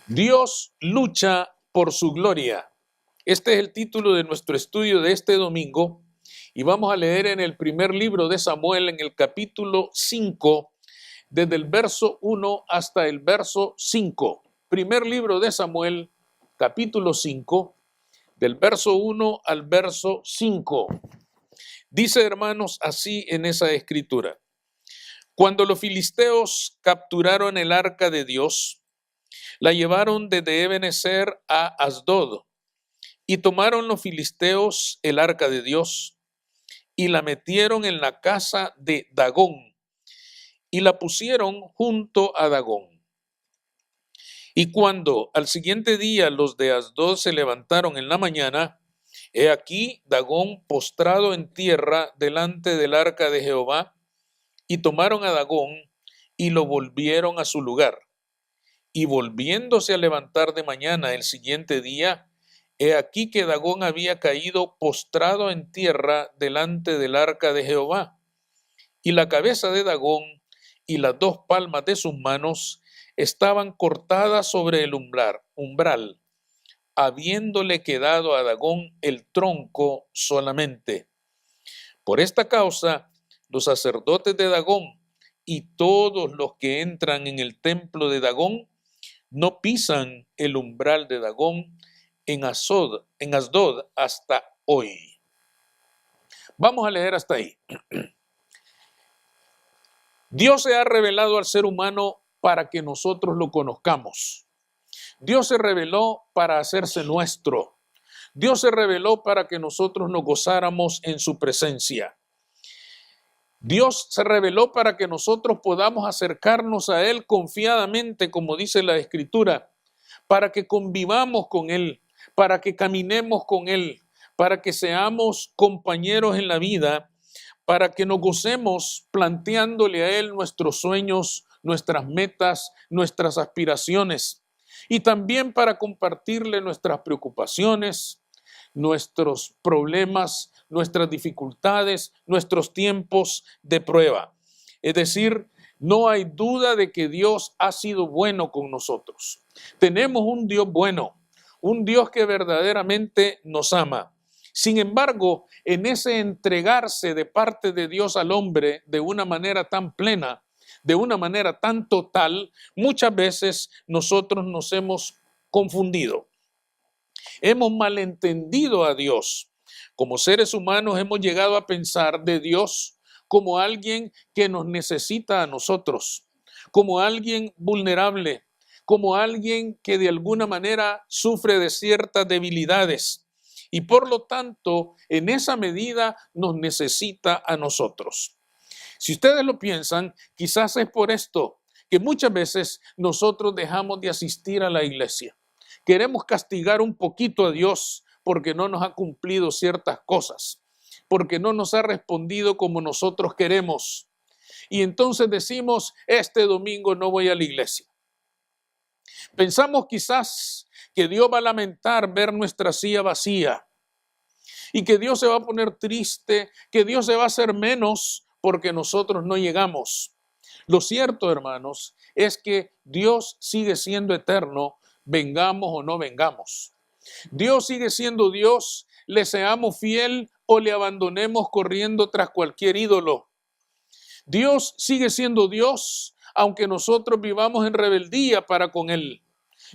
Dios lucha por su gloria. Este es el título de nuestro estudio de este domingo y vamos a leer en el primer libro de Samuel, en el capítulo 5, desde el verso 1 hasta el verso 5. Primer libro de Samuel, capítulo 5, del verso 1 al verso 5. Dice, hermanos, así en esa escritura: Cuando los filisteos capturaron el arca de Dios, la llevaron desde Ebenezer a Asdod, y tomaron los filisteos el arca de Dios y la metieron en la casa de Dagón y la pusieron junto a Dagón. Y cuando al siguiente día los de Asdod se levantaron en la mañana, he aquí Dagón postrado en tierra delante del arca de Jehová, y tomaron a Dagón y lo volvieron a su lugar. Y volviéndose a levantar de mañana el siguiente día, he aquí que Dagón había caído postrado en tierra delante del arca de Jehová, y la cabeza de Dagón y las dos palmas de sus manos estaban cortadas sobre el umbral, habiéndole quedado a Dagón el tronco solamente. Por esta causa, los sacerdotes de Dagón y todos los que entran en el templo de Dagón no pisan el umbral de Dagón en Asdod hasta hoy. Vamos a leer hasta ahí. Dios se ha revelado al ser humano para que nosotros lo conozcamos. Dios se reveló para hacerse nuestro. Dios se reveló para que nosotros nos gozáramos en su presencia. Dios se reveló para que nosotros podamos acercarnos a Él confiadamente, como dice la Escritura, para que convivamos con Él, para que caminemos con Él, para que seamos compañeros en la vida, para que nos gocemos planteándole a Él nuestros sueños, nuestras metas, nuestras aspiraciones, y también para compartirle nuestras preocupaciones, nuestros problemas, nuestras dificultades, nuestros tiempos de prueba. Es decir, no hay duda de que Dios ha sido bueno con nosotros. Tenemos un Dios bueno, un Dios que verdaderamente nos ama. Sin embargo, en ese entregarse de parte de Dios al hombre de una manera tan plena, de una manera tan total, muchas veces nosotros nos hemos confundido. Hemos malentendido a Dios. Como seres humanos hemos llegado a pensar de Dios como alguien que nos necesita a nosotros, como alguien vulnerable, como alguien que de alguna manera sufre de ciertas debilidades y por lo tanto en esa medida nos necesita a nosotros. Si ustedes lo piensan, quizás es por esto que muchas veces nosotros dejamos de asistir a la iglesia. Queremos castigar un poquito a Dios porque no nos ha cumplido ciertas cosas, porque no nos ha respondido como nosotros queremos. Y entonces decimos, este domingo no voy a la iglesia. Pensamos quizás que Dios va a lamentar ver nuestra silla vacía y que Dios se va a poner triste, que Dios se va a hacer menos porque nosotros no llegamos. Lo cierto, hermanos, es que Dios sigue siendo eterno, vengamos o no vengamos. Dios sigue siendo Dios, le seamos fiel o le abandonemos corriendo tras cualquier ídolo. Dios sigue siendo Dios, aunque nosotros vivamos en rebeldía para con Él.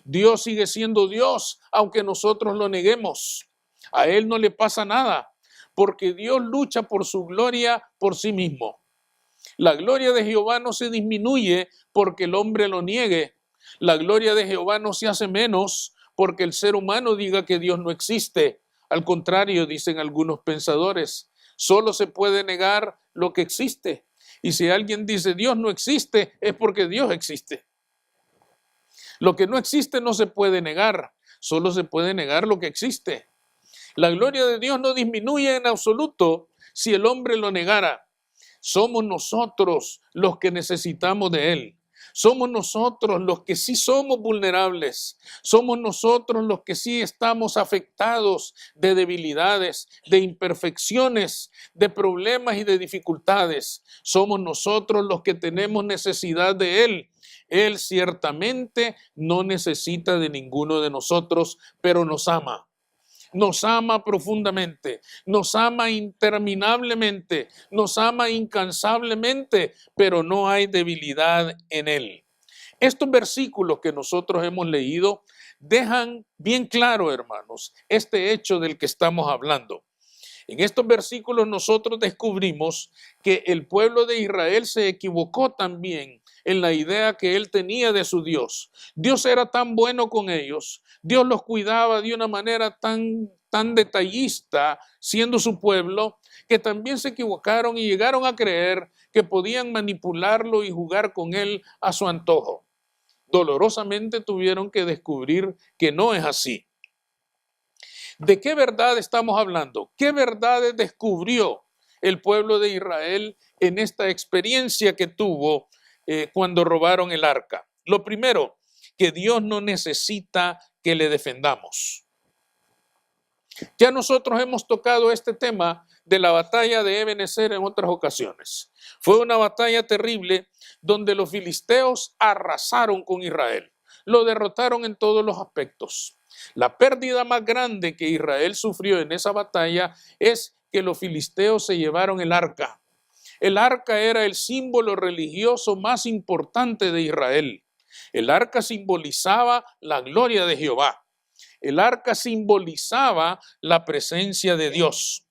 Dios sigue siendo Dios, aunque nosotros lo neguemos. A Él no le pasa nada, porque Dios lucha por su gloria por sí mismo. La gloria de Jehová no se disminuye porque el hombre lo niegue. La gloria de Jehová no se hace menos porque el ser humano diga que Dios no existe. Al contrario, dicen algunos pensadores, solo se puede negar lo que existe. Y si alguien dice Dios no existe, es porque Dios existe. Lo que no existe no se puede negar, solo se puede negar lo que existe. La gloria de Dios no disminuye en absoluto si el hombre lo negara. Somos nosotros los que necesitamos de Él. Somos nosotros los que sí somos vulnerables. Somos nosotros los que sí estamos afectados de debilidades, de imperfecciones, de problemas y de dificultades. Somos nosotros los que tenemos necesidad de Él. Él ciertamente no necesita de ninguno de nosotros, pero nos ama. Nos ama profundamente, nos ama interminablemente, nos ama incansablemente, pero no hay debilidad en Él. Estos versículos que nosotros hemos leído dejan bien claro, hermanos, este hecho del que estamos hablando. En estos versículos nosotros descubrimos que el pueblo de Israel se equivocó también en la idea que él tenía de su Dios. Dios era tan bueno con ellos, Dios los cuidaba de una manera tan detallista, siendo su pueblo, que también se equivocaron y llegaron a creer que podían manipularlo y jugar con él a su antojo. Dolorosamente tuvieron que descubrir que no es así. ¿De qué verdad estamos hablando? ¿Qué verdades descubrió el pueblo de Israel en esta experiencia que tuvo cuando robaron el arca? Lo primero, que Dios no necesita que le defendamos. Ya nosotros hemos tocado este tema de la batalla de Ebenezer en otras ocasiones. Fue una batalla terrible donde los filisteos arrasaron con Israel. Lo derrotaron en todos los aspectos. La pérdida más grande que Israel sufrió en esa batalla es que los filisteos se llevaron el arca. El arca era el símbolo religioso más importante de Israel. El arca simbolizaba la gloria de Jehová. El arca simbolizaba la presencia de Dios.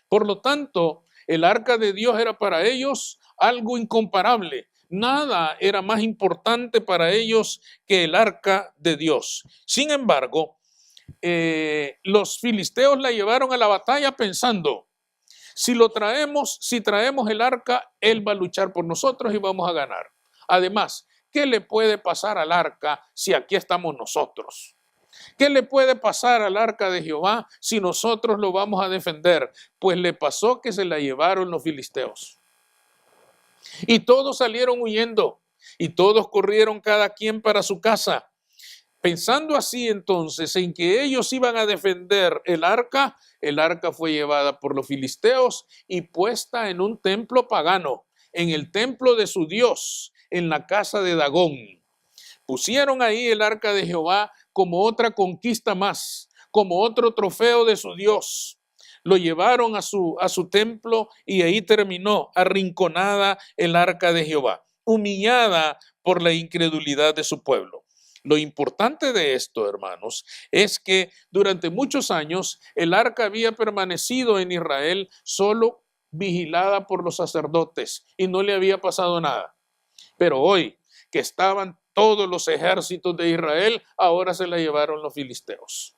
Por lo tanto, el arca de Dios era para ellos algo incomparable. Nada era más importante para ellos que el arca de Dios. Sin embargo, los filisteos la llevaron a la batalla pensando, si traemos el arca, él va a luchar por nosotros y vamos a ganar. Además, ¿qué le puede pasar al arca si aquí estamos nosotros? ¿Qué le puede pasar al arca de Jehová si nosotros lo vamos a defender? Pues le pasó que se la llevaron los filisteos. Y todos salieron huyendo y todos corrieron cada quien para su casa. Pensando así entonces en que ellos iban a defender el arca fue llevada por los filisteos y puesta en un templo pagano, en el templo de su Dios, en la casa de Dagón. Pusieron ahí el arca de Jehová como otra conquista más, como otro trofeo de su Dios. Lo llevaron a su templo y ahí terminó arrinconada el arca de Jehová, humillada por la incredulidad de su pueblo. Lo importante de esto, hermanos, es que durante muchos años el arca había permanecido en Israel solo vigilada por los sacerdotes y no le había pasado nada. Pero hoy que estaban todos los ejércitos de Israel, ahora se la llevaron los filisteos.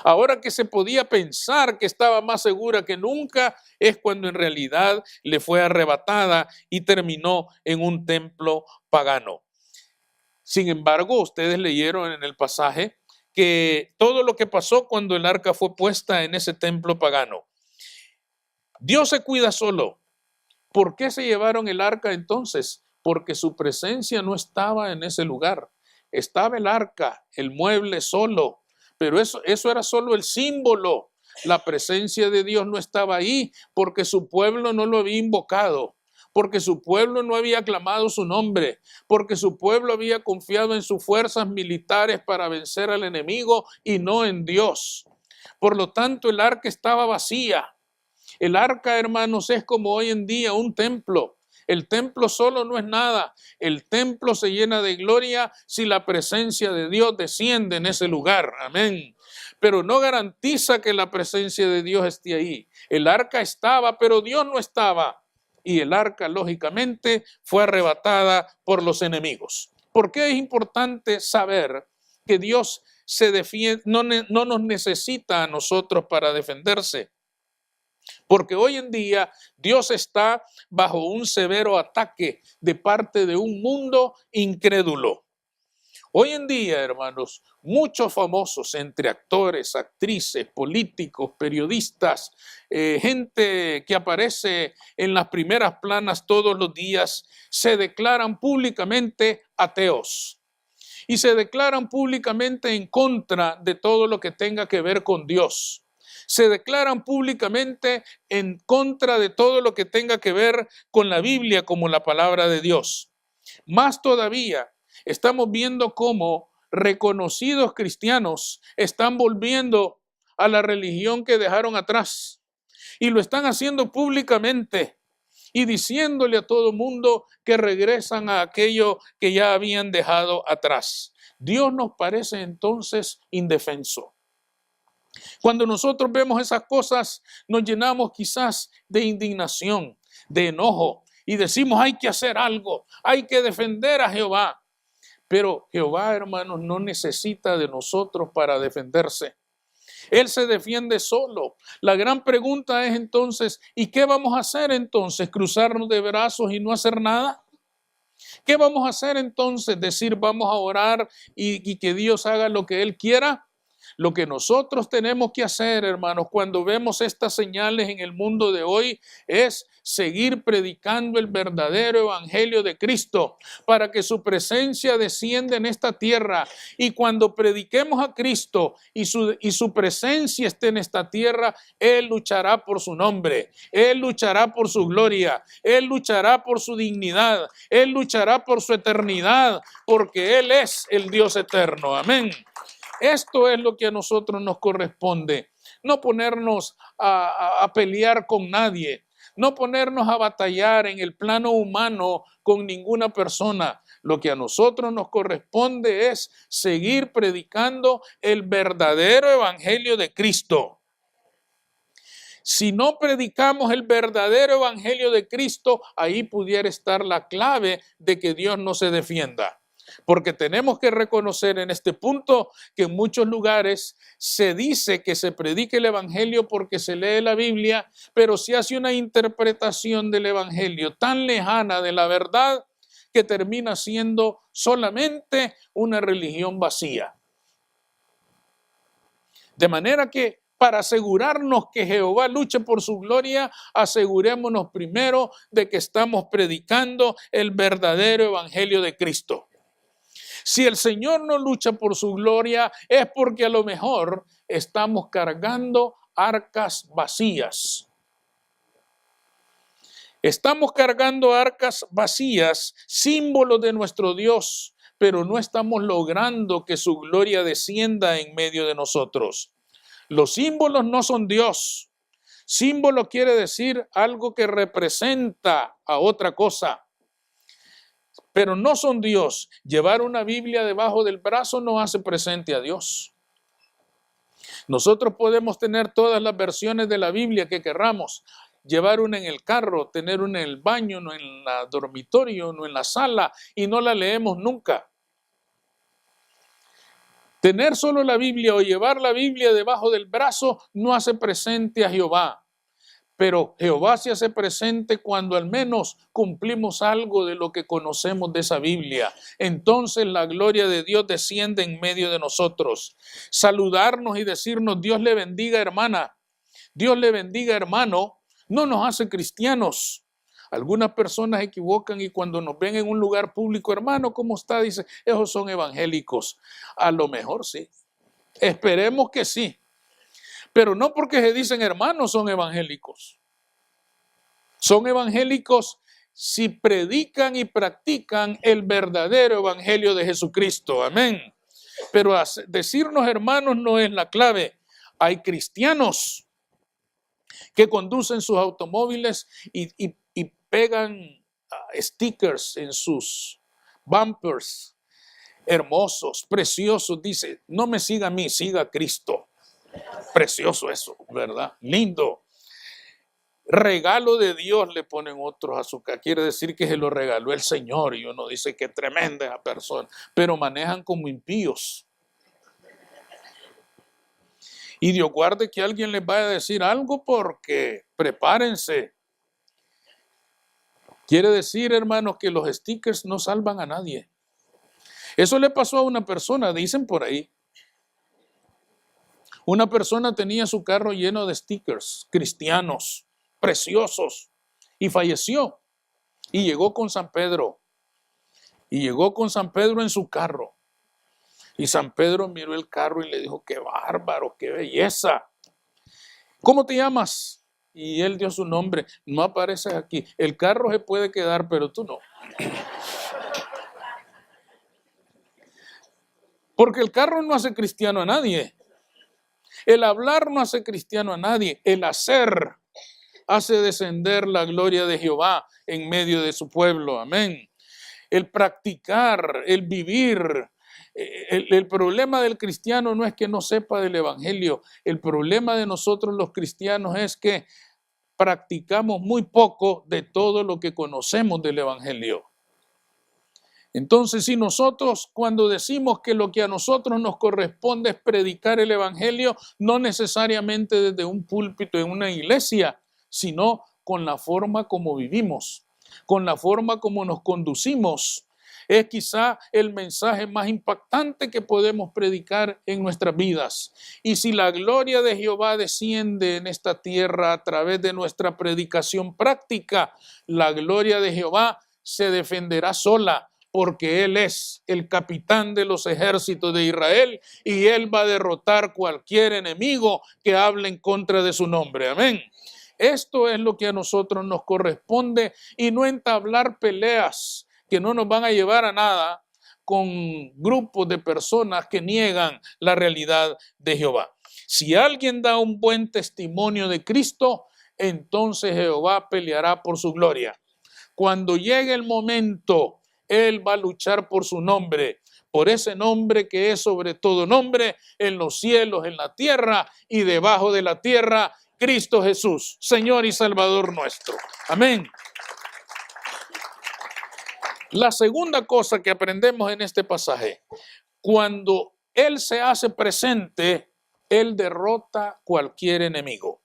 Ahora que se podía pensar que estaba más segura que nunca, es cuando en realidad le fue arrebatada y terminó en un templo pagano. Sin embargo, ustedes leyeron en el pasaje que todo lo que pasó cuando el arca fue puesta en ese templo pagano. Dios se cuida solo. ¿Por qué se llevaron el arca entonces? Porque su presencia no estaba en ese lugar. Estaba el arca, el mueble solo, pero eso era solo el símbolo. La presencia de Dios no estaba ahí porque su pueblo no lo había invocado, porque su pueblo no había aclamado su nombre, porque su pueblo había confiado en sus fuerzas militares para vencer al enemigo y no en Dios. Por lo tanto, el arca estaba vacía. El arca, hermanos, es como hoy en día un templo. El templo solo no es nada. El templo se llena de gloria si la presencia de Dios desciende en ese lugar. Amén. Pero no garantiza que la presencia de Dios esté ahí. El arca estaba, pero Dios no estaba. Y el arca, lógicamente, fue arrebatada por los enemigos. ¿Por qué es importante saber que Dios se defiende, no nos necesita a nosotros para defenderse? Porque hoy en día Dios está bajo un severo ataque de parte de un mundo incrédulo. Hoy en día, hermanos, muchos famosos entre actores, actrices, políticos, periodistas, gente que aparece en las primeras planas todos los días, se declaran públicamente ateos y se declaran públicamente en contra de todo lo que tenga que ver con Dios. Se declaran públicamente en contra de todo lo que tenga que ver con la Biblia como la palabra de Dios. Más todavía, estamos viendo cómo reconocidos cristianos están volviendo a la religión que dejaron atrás y lo están haciendo públicamente y diciéndole a todo mundo que regresan a aquello que ya habían dejado atrás. Dios nos parece entonces indefenso. Cuando nosotros vemos esas cosas, nos llenamos quizás de indignación, de enojo y decimos hay que hacer algo, hay que defender a Jehová. Pero Jehová, hermanos, no necesita de nosotros para defenderse. Él se defiende solo. La gran pregunta es entonces, ¿y qué vamos a hacer entonces? ¿Cruzarnos de brazos y no hacer nada? ¿Qué vamos a hacer entonces? ¿Decir vamos a orar y que Dios haga lo que Él quiera? Lo que nosotros tenemos que hacer, hermanos, cuando vemos estas señales en el mundo de hoy, es seguir predicando el verdadero evangelio de Cristo para que su presencia descienda en esta tierra. Y cuando prediquemos a Cristo y su presencia esté en esta tierra, Él luchará por su nombre, Él luchará por su gloria, Él luchará por su dignidad, Él luchará por su eternidad, porque Él es el Dios eterno. Amén. Esto es lo que a nosotros nos corresponde, no ponernos a pelear con nadie, no ponernos a batallar en el plano humano con ninguna persona. Lo que a nosotros nos corresponde es seguir predicando el verdadero evangelio de Cristo. Si no predicamos el verdadero evangelio de Cristo, ahí pudiera estar la clave de que Dios no se defienda. Porque tenemos que reconocer en este punto que en muchos lugares se dice que se predique el evangelio porque se lee la Biblia, pero se hace una interpretación del evangelio tan lejana de la verdad que termina siendo solamente una religión vacía. De manera que para asegurarnos que Jehová luche por su gloria, asegurémonos primero de que estamos predicando el verdadero evangelio de Cristo. Si el Señor no lucha por su gloria, es porque a lo mejor estamos cargando arcas vacías. Estamos cargando arcas vacías, símbolos de nuestro Dios, pero no estamos logrando que su gloria descienda en medio de nosotros. Los símbolos no son Dios. Símbolo quiere decir algo que representa a otra cosa. Pero no son Dios. Llevar una Biblia debajo del brazo no hace presente a Dios. Nosotros podemos tener todas las versiones de la Biblia que querramos. Llevar una en el carro, tener una en el baño, no en el dormitorio, no en la sala, y no la leemos nunca. Tener solo la Biblia o llevar la Biblia debajo del brazo no hace presente a Jehová. Pero Jehová se hace presente cuando al menos cumplimos algo de lo que conocemos de esa Biblia. Entonces la gloria de Dios desciende en medio de nosotros. Saludarnos y decirnos Dios le bendiga, hermana, Dios le bendiga, hermano, no nos hace cristianos. Algunas personas equivocan y cuando nos ven en un lugar público, hermano, ¿cómo está? Dice, esos son evangélicos. A lo mejor sí. Esperemos que sí. Pero no porque se dicen hermanos son evangélicos. Son evangélicos si predican y practican el verdadero evangelio de Jesucristo. Amén. Pero decirnos hermanos no es la clave. Hay cristianos que conducen sus automóviles y pegan stickers en sus bumpers hermosos, preciosos. Dice, no me siga a mí, siga a Cristo. Precioso eso, ¿verdad? Lindo. Regalo de Dios le ponen otros a su casa. Quiere decir que se lo regaló el Señor y uno dice que tremenda esa persona, pero manejan como impíos. Y Dios guarde que alguien les vaya a decir algo porque prepárense. Quiere decir, hermanos, que los stickers no salvan a nadie. Eso le pasó a una persona, dicen por ahí. Una persona tenía su carro lleno de stickers cristianos, preciosos, y falleció. Y llegó con San Pedro. Y llegó con San Pedro en su carro. Y San Pedro miró el carro y le dijo, qué bárbaro, qué belleza. ¿Cómo te llamas? Y él dio su nombre. No apareces aquí. El carro se puede quedar, pero tú no. Porque el carro no hace cristiano a nadie. El hablar no hace cristiano a nadie. El hacer hace descender la gloria de Jehová en medio de su pueblo. Amén. El practicar, el vivir. El problema del cristiano no es que no sepa del evangelio. El problema de nosotros los cristianos es que practicamos muy poco de todo lo que conocemos del evangelio. Entonces, si nosotros cuando decimos que lo que a nosotros nos corresponde es predicar el evangelio, no necesariamente desde un púlpito en una iglesia, sino con la forma como vivimos, con la forma como nos conducimos, es quizá el mensaje más impactante que podemos predicar en nuestras vidas. Y si la gloria de Jehová desciende en esta tierra a través de nuestra predicación práctica, la gloria de Jehová se defenderá sola, porque Él es el capitán de los ejércitos de Israel y Él va a derrotar cualquier enemigo que hable en contra de su nombre. Amén. Esto es lo que a nosotros nos corresponde y no entablar peleas que no nos van a llevar a nada con grupos de personas que niegan la realidad de Jehová. Si alguien da un buen testimonio de Cristo, entonces Jehová peleará por su gloria. Cuando llegue el momento, Él va a luchar por su nombre, por ese nombre que es sobre todo nombre, en los cielos, en la tierra y debajo de la tierra, Cristo Jesús, Señor y Salvador nuestro. Amén. La segunda cosa que aprendemos en este pasaje, cuando Él se hace presente, Él derrota cualquier enemigo.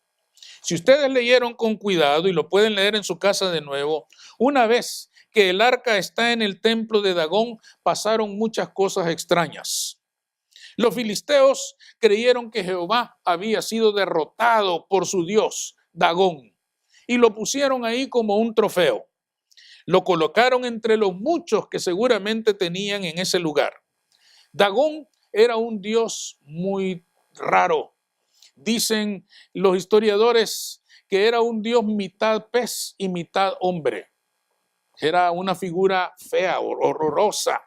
Si ustedes leyeron con cuidado, y lo pueden leer en su casa de nuevo, una vez que el arca está en el templo de Dagón, pasaron muchas cosas extrañas. Los filisteos creyeron que Jehová había sido derrotado por su dios, Dagón, y lo pusieron ahí como un trofeo. Lo colocaron entre los muchos que seguramente tenían en ese lugar. Dagón era un dios muy raro. Dicen los historiadores que era un dios mitad pez y mitad hombre. Era una figura fea, horrorosa,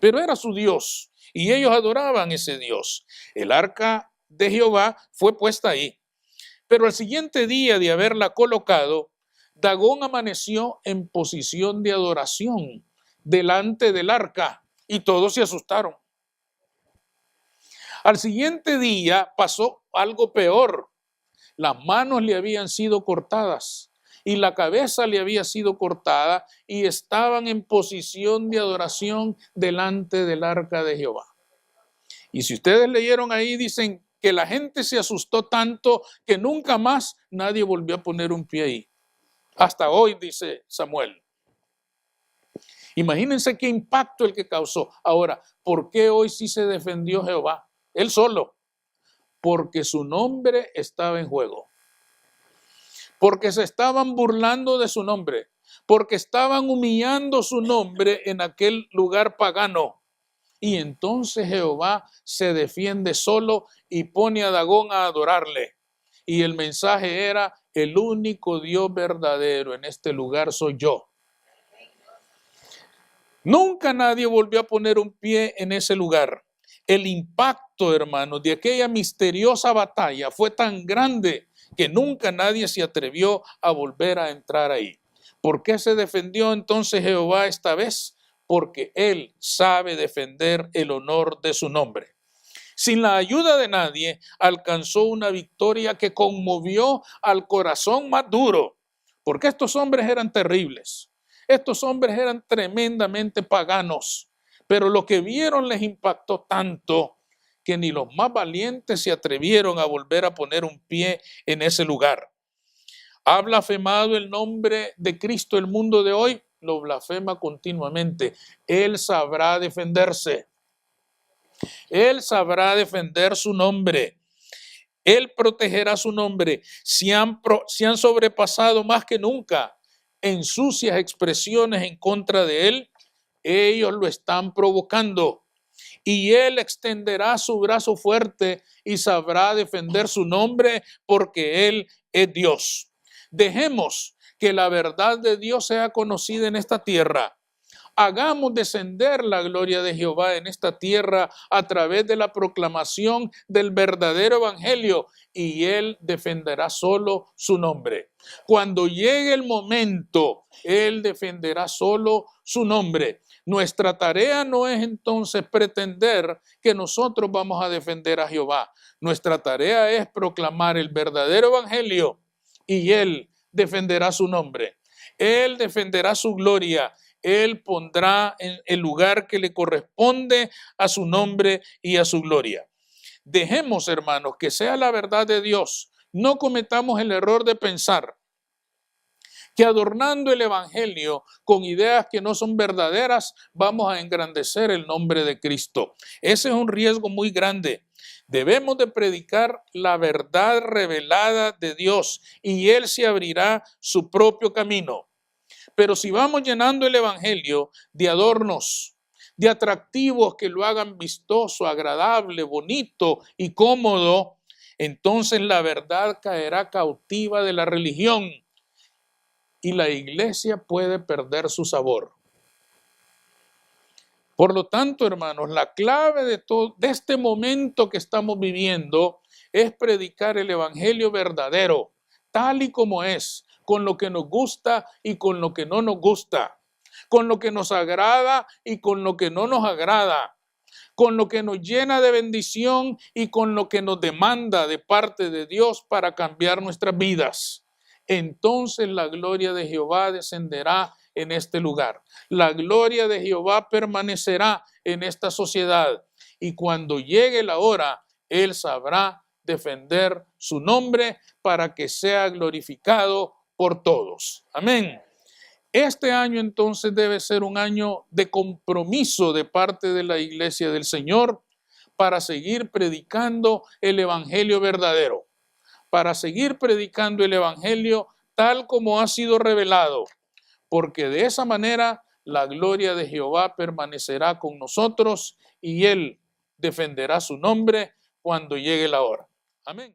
pero era su dios y ellos adoraban ese dios. El arca de Jehová fue puesta ahí, pero al siguiente día de haberla colocado, Dagón amaneció en posición de adoración delante del arca y todos se asustaron. Al siguiente día pasó algo peor. Las manos le habían sido cortadas y la cabeza le había sido cortada y estaban en posición de adoración delante del arca de Jehová. Y si ustedes leyeron ahí, dicen que la gente se asustó tanto que nunca más nadie volvió a poner un pie ahí. Hasta hoy, dice Samuel. Imagínense qué impacto el que causó. Ahora, ¿por qué hoy sí se defendió Jehová? Él solo. Porque su nombre estaba en juego. Porque se estaban burlando de su nombre. Porque estaban humillando su nombre en aquel lugar pagano. Y entonces Jehová se defiende solo y pone a Dagón a adorarle. Y el mensaje era: el único Dios verdadero en este lugar soy yo. Nunca nadie volvió a poner un pie en ese lugar. El impacto, hermanos, de aquella misteriosa batalla fue tan grande que nunca nadie se atrevió a volver a entrar ahí. ¿Por qué se defendió entonces Jehová esta vez? Porque Él sabe defender el honor de su nombre. Sin la ayuda de nadie, alcanzó una victoria que conmovió al corazón más duro, porque estos hombres eran terribles. Estos hombres eran tremendamente paganos, pero lo que vieron les impactó tanto que ni los más valientes se atrevieron a volver a poner un pie en ese lugar. ¿Ha blasfemado el nombre de Cristo el mundo de hoy? Lo blasfema continuamente. Él sabrá defenderse. Él sabrá defender su nombre. Él protegerá su nombre. Se han sobrepasado más que nunca en sucias expresiones en contra de Él. Ellos lo están provocando. Y Él extenderá su brazo fuerte y sabrá defender su nombre porque Él es Dios. Dejemos que la verdad de Dios sea conocida en esta tierra. Hagamos descender la gloria de Jehová en esta tierra a través de la proclamación del verdadero evangelio, y Él defenderá solo su nombre. Cuando llegue el momento, Él defenderá solo su nombre. Nuestra tarea no es entonces pretender que nosotros vamos a defender a Jehová. Nuestra tarea es proclamar el verdadero evangelio, y Él defenderá su nombre. Él defenderá su gloria. Él pondrá en el lugar que le corresponde a su nombre y a su gloria. Dejemos, hermanos, que sea la verdad de Dios. No cometamos el error de pensar que adornando el evangelio con ideas que no son verdaderas, vamos a engrandecer el nombre de Cristo. Ese es un riesgo muy grande. Debemos de predicar la verdad revelada de Dios, y Él se abrirá su propio camino. Pero si vamos llenando el evangelio de adornos, de atractivos que lo hagan vistoso, agradable, bonito y cómodo, entonces la verdad caerá cautiva de la religión y la iglesia puede perder su sabor. Por lo tanto, hermanos, la clave de este momento que estamos viviendo es predicar el evangelio verdadero, tal y como es, con lo que nos gusta y con lo que no nos gusta, con lo que nos agrada y con lo que no nos agrada, con lo que nos llena de bendición y con lo que nos demanda de parte de Dios para cambiar nuestras vidas. Entonces la gloria de Jehová descenderá en este lugar. La gloria de Jehová permanecerá en esta sociedad, y cuando llegue la hora, Él sabrá defender su nombre para que sea glorificado por todos. Amén. Este año entonces debe ser un año de compromiso de parte de la iglesia del Señor para seguir predicando el evangelio verdadero, para seguir predicando el evangelio tal como ha sido revelado, porque de esa manera la gloria de Jehová permanecerá con nosotros y Él defenderá su nombre cuando llegue la hora. Amén.